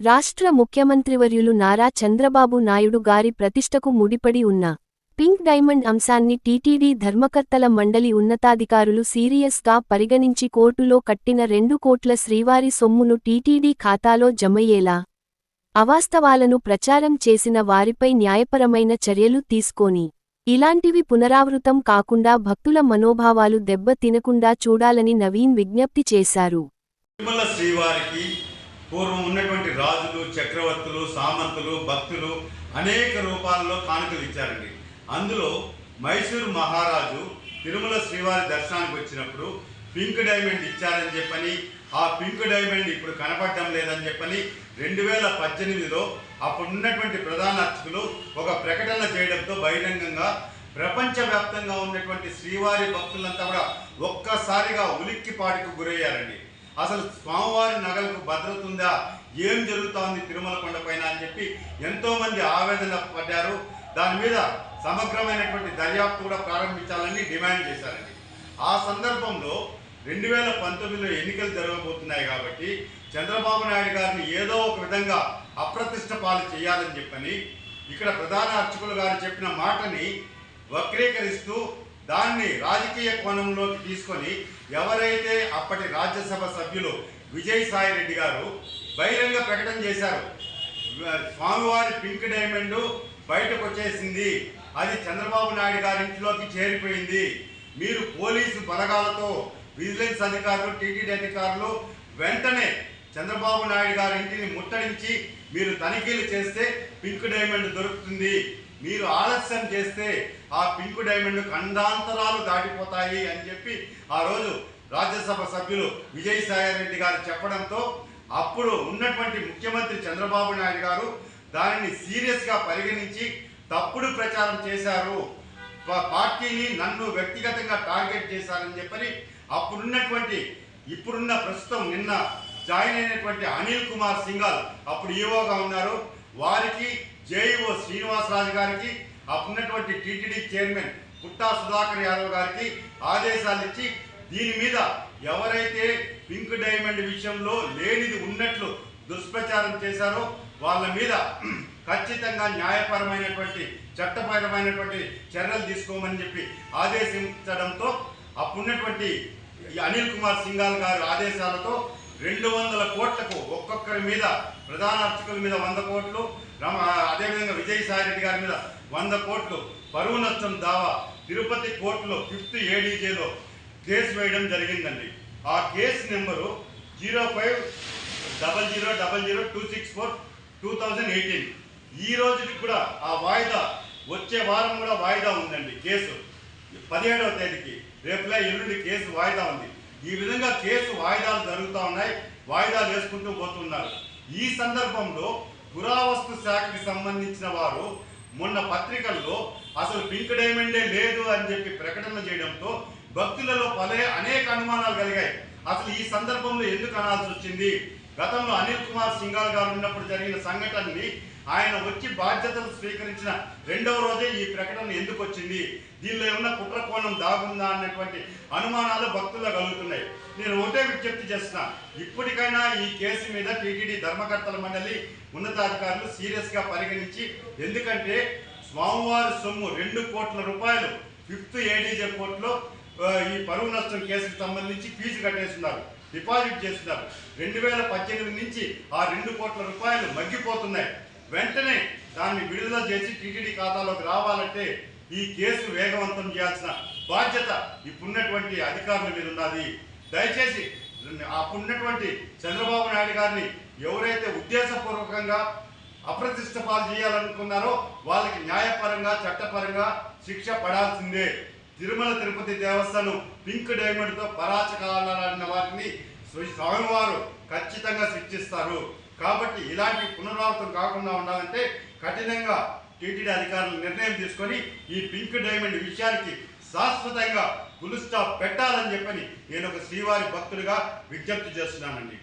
రాష్ట్ర ముఖ్యమంత్రివర్యులు నారా చంద్రబాబు నాయుడు గారి ప్రతిష్టకు ముడిపడి ఉన్న పింక్ డైమండ్ అంశాన్ని టీటీడీ ధర్మకర్తల మండలి ఉన్నతాధికారులు సీరియస్గా పరిగణించి కోర్టులో కట్టిన 2 కోట్ల శ్రీవారి సొమ్మును టీటీడీ ఖాతాలో జమయ్యేలా అవాస్తవాలను ప్రచారం చేసిన వారిపై న్యాయపరమైన చర్యలు తీసుకొని ఇలాంటివి పునరావృతం కాకుండా భక్తుల మనోభావాలు దెబ్బ తినకుండా చూడాలని నవీన్ విజ్ఞప్తి చేశారు. తిరుమల శ్రీవారికి పూర్వం ఉన్నటువంటి రాజులు, చక్రవర్తులు, సామంతులు, భక్తులు అనేక రూపాల్లో కానుకలు ఇచ్చారండి. అందులో మైసూరు మహారాజు తిరుమల శ్రీవారి దర్శనానికి వచ్చినప్పుడు పింక్ డైమండ్ ఇచ్చారని చెప్పని, ఆ పింక్ డైమండ్ ఇప్పుడు కనపడటం లేదని చెప్పని 2018లో అప్పుడున్నటువంటి ప్రధాన అర్చకులు ఒక ప్రకటన చేయడంతో బహిరంగంగా ప్రపంచవ్యాప్తంగా ఉన్నటువంటి శ్రీవారి భక్తులంతా కూడా ఒక్కసారిగా ఉలిక్కిపాటుకు గురయ్యారండి. అసలు స్వామివారి నగలకు భద్రత ఉందా, ఏం జరుగుతోంది తిరుమల కొండపైన అని చెప్పి ఎంతోమంది ఆవేదన పడ్డారు. దాని మీద సమగ్రమైనటువంటి దర్యాప్తు కూడా ప్రారంభించాలని డిమాండ్ చేశారండి. ఆ సందర్భంలో 2019లో ఎన్నికలు జరగబోతున్నాయి కాబట్టి చంద్రబాబు నాయుడు గారిని ఏదో ఒక విధంగా అప్రతిష్ట పాలు చేయాలని చెప్పని ఇక్కడ ప్రధాన అర్చకులు గారు చెప్పిన మాటని వక్రీకరిస్తూ దాన్ని రాజకీయ కోణంలోకి తీసుకొని ఎవరైతే అప్పటి రాజ్యసభ సభ్యులు విజయసాయి రెడ్డి గారు బహిరంగ ప్రకటన చేశారు, స్వామివారి పింక్ డైమండ్ బయటకు వచ్చేసింది, అది చంద్రబాబు నాయుడు గారి ఇంట్లోకి చేరిపోయింది, మీరు పోలీసు బలగాలతో విజిలెన్స్ అధికారులు, టీటీడీ అధికారులు వెంటనే చంద్రబాబు నాయుడు గారి ఇంటిని ముట్టడించి మీరు తనిఖీలు చేస్తే పింక్ డైమండ్ దొరుకుతుంది, మీరు ఆలస్యం చేస్తే ఆ పింక్ డైమండ్ ఖండాంతరాలు దాటిపోతాయి అని చెప్పి ఆ రోజు రాజ్యసభ సభ్యులు విజయసాయి రెడ్డి గారు చెప్పడంతో అప్పుడు ఉన్నటువంటి ముఖ్యమంత్రి చంద్రబాబు నాయుడు గారు దానిని సీరియస్గా పరిగణించి తప్పుడు ప్రచారం చేశారు, పార్టీని నన్ను వ్యక్తిగతంగా టార్గెట్ చేశారని చెప్పని అప్పుడున్నటువంటి ఇప్పుడున్న ప్రస్తుతం నిన్న జాయిన్ అయినటువంటి అనిల్ కుమార్ సింఘాల్ అప్పుడు ఈఓగా ఉన్నారు, వారికి జేఈఓ శ్రీనివాసరాజు గారికి అప్పుడున్నటువంటి టీటీడీ చైర్మన్ పుట్టా సుధాకర్ యాదవ్ గారికి ఆదేశాలు ఇచ్చి దీని మీద ఎవరైతే పింక్ డైమండ్ విషయంలో లేనిది ఉన్నట్లు దుష్ప్రచారం చేశారో వాళ్ళ మీద ఖచ్చితంగా న్యాయపరమైనటువంటి చట్టపరమైనటువంటి చర్యలు తీసుకోమని చెప్పి ఆదేశించడంతో అప్పుడున్నటువంటి అనిల్ కుమార్ సింఘాల్ గారి ఆదేశాలతో 200 కోట్లకు ఒక్కొక్కరి మీద ప్రధాన అర్చకుల మీద 100 కోట్లు, అదేవిధంగా విజయసాయి రెడ్డి గారి మీద 100 కోట్లు పరువు నష్టం దావా తిరుపతి కోర్టులో 5th ADJలో కేసు వేయడం జరిగిందండి. ఆ కేసు నెంబరు 050000264218. ఈ రోజుకి కూడా ఆ వాయిదా వచ్చే వారం కూడా వాయిదా ఉందండి. కేసు 17వ తేదీకి రేపులా ఎల్లుండి కేసు వాయిదా ఉంది. ఈ విధంగా కేసు వాయిదాలు జరుగుతూ ఉన్నాయి, వాయిదాలు వేసుకుంటూ పోతున్నారు. ఈ సందర్భంలో పురావస్తు శాఖకి సంబంధించిన వారు మొన్న పత్రికల్లో అసలు పింక్ డైమండే లేదు అని చెప్పి ప్రకటన చేయడంతో భక్తులలో అనేక అనుమానాలు కలిగాయి. అసలు ఈ సందర్భంలో ఎందుకు అనాల్సి వచ్చింది, గతంలో అనిల్ కుమార్ సింఘాల్ గారు ఉన్నప్పుడు జరిగిన సంఘటనని ఆయన వచ్చి బాధ్యతలు స్వీకరించిన 2వ రోజే ఈ ప్రకటన ఎందుకు వచ్చింది, దీనిలో ఏమన్నా కుట్ర కోణం దాగుందా అన్నటువంటి అనుమానాలు భక్తుల్లో కలుగుతున్నాయి. నేను ఒకటే విజ్ఞప్తి చేస్తున్నా, ఇప్పటికైనా ఈ కేసు మీద టీటీడీ ధర్మకర్తల మండలి ఉన్నతాధికారులు సీరియస్గా పరిగణించి, ఎందుకంటే స్వామివారి సొమ్ము 2 కోట్ల రూపాయలు 5th ADJ కోర్టులో ఈ పరువు నష్టం కేసుకు సంబంధించి ఫీజు కట్టేస్తున్నారు, డిపాజిట్ చేస్తున్నారు. 2018 నుంచి ఆ 2 కోట్ల రూపాయలు మగ్గిపోతున్నాయి. వెంటనే దాన్ని విడుదల చేసి టీటీడీ ఖాతాలోకి రావాలంటే ఈ కేసు వేగవంతం చేయాల్సిన బాధ్యత ఇప్పుడున్నటువంటి అధికారుల మీద ఉన్నది. దయచేసి అప్పుడున్నటువంటి చంద్రబాబు నాయుడు గారిని ఎవరైతే ఉద్దేశపూర్వకంగా అప్రతిష్ట పాలు చేయాలనుకున్నారో వాళ్ళకి న్యాయపరంగా చట్టపరంగా శిక్ష పడాల్సిందే. తిరుమల తిరుపతి దేవస్థానం పింక్ డైమండ్తో పరాచకాలన్న వారిని స్వామివారు ఖచ్చితంగా శిక్షిస్తారు. కాబట్టి ఇలాంటి పునరావృతం కాకుండా ఉండాలంటే కఠినంగా టీటీడీ అధికారులు నిర్ణయం తీసుకొని ఈ పింక్ డైమండ్ విషయానికి శాశ్వతంగా ఫుల్ స్టాప్ పెట్టాలని చెప్పని నేను ఒక శ్రీవారి భక్తుడిగా విజ్ఞప్తి చేస్తున్నానండి.